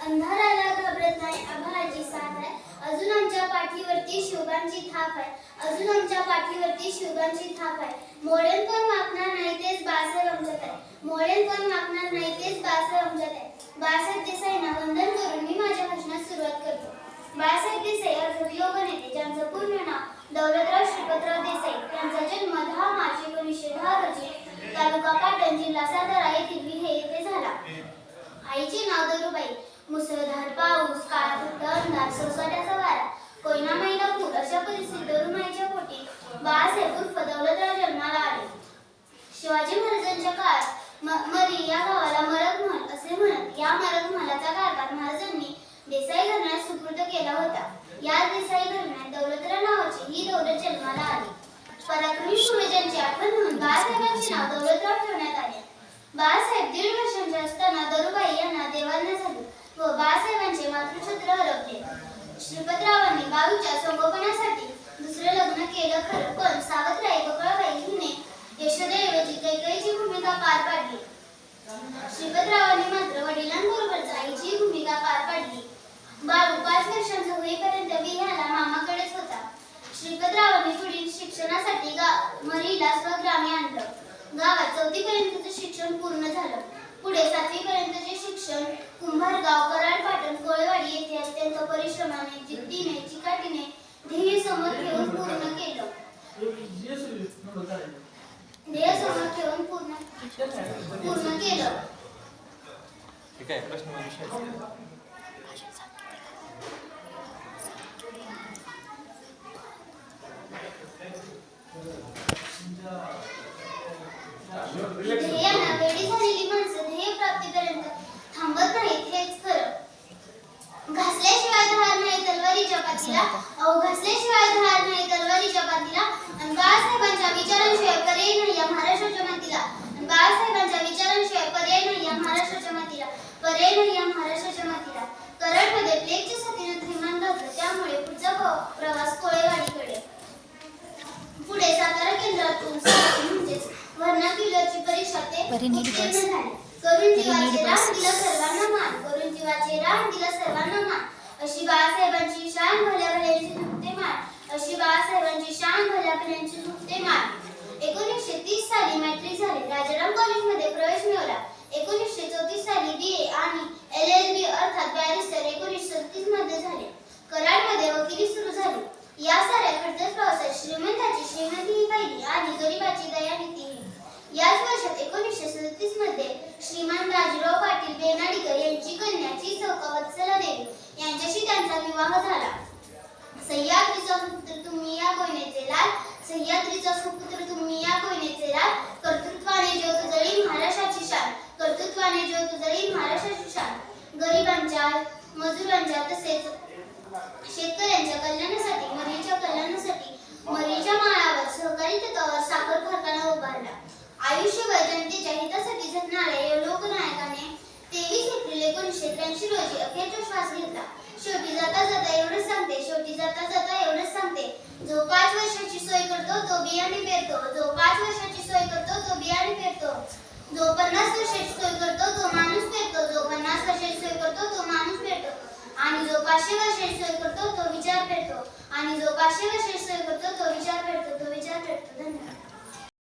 अंधाराला घाबरत नाही आभाळाची साथ आहे. अजून आमच्या पाठीवरती शिवबांची थाप आहे. अजून आमच्या पाठीवरती शिवबांची थाप आहे. मोडेल पण वाकणार नाही तेच बाळासाहेब आमच्यात आहे. मोडेल पण वाकणार नाही तेच बाळासाहेब आमच्यात आहे. बाळासाहेब देसाईंना वंदन करून मी माझ्या भाषणास सुरुवात करतो. बाळासाहेब देसाई अर्धवियोग नेते ज्यांचं पूर्ण नाव दौलतराव श्रीपतराव देसाई. त्यांचा जन्म 10 मार्च 1910 रोजी तालुका पाटण जिल्हा सातारा येथील विहे येथे झाला. आईचे नाव दरुबाई. मुसळधार पाऊस, काळाकुट्ट अंधार, सोसाट्याचा वारा, कोयना महिना पूर अशा परिस्थितीत दरुमाईच्या पोटी बाळासाहेब उर्फ दौलतराव जन्माला आले. शिवाजी महाराजांच्या काळात मरी या गावाला मरगमहल असे म्हणत या मरगमहालाचा कारभार महाराजांनी देसाई घराण्यास सुपूर्द केला होता. या देसाई घराण्यात दौलतराव नावाची ही दौलत जन्माला आली. पराक्रमी शूरजांची आठवण म्हणून बाळासाहेबांचे नाव दौलतराव ठेवण्यात आले. बाळासाहेब 1.5 वर्षांचे असताना दरुबाई यांना देवाज्ञा झाली व बाळासाहेबांचे मातृछत्र हरपले. श्रीपतरावांनी बाळूच्या संगोपनासाठी दुसरे लग्न केलं खरं, पण सावत्राई गोपाळबाई हिने यशोदेऐवजी कैकेयीची भूमिका पार पाडली. श्रीपतरावांनी मात्र वडिलांबरोबरच आईची भूमिका पार पाडली. बाळू 5 वर्षांचा होईपर्यंत विह्याला मामाकडेच होता. श्रीपतरावांनी पुढील शिक्षणासाठी मरीला स्वग्रामी आणलं. गावात 4थी पर्यंतचे शिक्षण पूर्ण झालं. पुढे 7वी पर्यंतचे शिक्षण कुंभारगाव, कराड, पाटण, कोळेवाडी येथे अत्यंत परिश्रमाने, जिद्दीने, चिकाटीने ध्येय समोर ठेवून पूर्ण केलं. ठीक आहे. प्रश्न ध्येयाला वेडी झालेली माणसं ध्येय प्राप्तीपर्यंत थांबत नाहीत हेच खरं. घासल्याशिवाय धार नाही तलवारीच्या पाठीला, घासल्याशिवाय धार नाही तलवारीच्या पाठीला, आणि बाळासाहेबांच्या विचारांशिवाय पर्याय नाही या महाराष्ट्राच्या मातीला, आणि बाळासाहेबांच्या विचारांशिवाय पर्याय नाही या महाराष्ट्राच्या मातीला, पर्याय नाही या महाराष्ट्राच्या मातीला. कराडमध्ये प्लेगच्या साथीने थैमान घातलं, त्यामुळे पुढचा प्रवास कोळेवाडीकडे. पुढे सातारा केंद्रातून म्हणजेच वर्णा किल्ल्याची परीक्षा ते उत्तीर्ण झाले. करून जीवाचे रान दिला सर्वांना मान, करून जीवाचे रान दिला सर्वांना मान, अशी बाळासाहेबांची शान भल्या भल्यांची झुकते मान, अशी बाळासाहेबांची शान भल्या भल्यांची झुकते मान. 1930 साली मॅट्रिक झाले. राजाराम कॉलेजमध्ये प्रवेश मिळवला. 1934 साली BA आणि LLB अर्थात बॅरिस्टर 1937 मध्ये झाले. कराडमध्ये वकिली सुरू झाली. या साऱ्या खडतर प्रवासात श्रीमंताची श्रीमंती ही पाहिली आणि गरिबाची दयानिधी ही. याच वर्षात 1937 मध्ये श्रीमान राजराव पाटील बेनाडीकर यांची कन्या चिसौका वत्सला देवी यांच्याशी त्यांचा विवाह झाला. सह्याद्रीचा सुपुत्र तुम्ही या कोयनेचे लाल, सह्याद्रीचा सुपुत्र तुम्ही या कोयनेचे लाल, कर्तृत्वाने ज्योत जळी महाराष्ट्राची शान, कर्तृत्वाने ज्योत जळी महाराष्ट्राची शान. गरिबांच्या, मजुरांच्या तसेच शेतकऱ्यांच्या कल्याणासाठी, मरीच्या कल्याणासाठी मरीच्या माळावर सहकारी तत्वावर साखर कारखाना उभारला. आयुष्यभर जनतेच्या हितासाठी झटणाऱ्या या लोकनायकाने 23 एप्रिल 1983 रोजी अखेरचा श्वास घेतला. शेवटी जाता जाता एवढंच सांगते, जो 5 वर्षाची सोय करतो तो बियाणे पेरतो, जो 5 वर्षाची सोय करतो तो बियाणे पेरतो, जो 50 वर्षाची सोय करतो तो माणूस पेरतो, जो 50 वर्षाची सोय करतो तो माणूस पेरतो, आणि जो 500 वर्षाची सोय करतो तो विचार पेरतो, आणि जो 500 वर्षाची सोय करतो तो विचार पेरतो, धन्यवाद.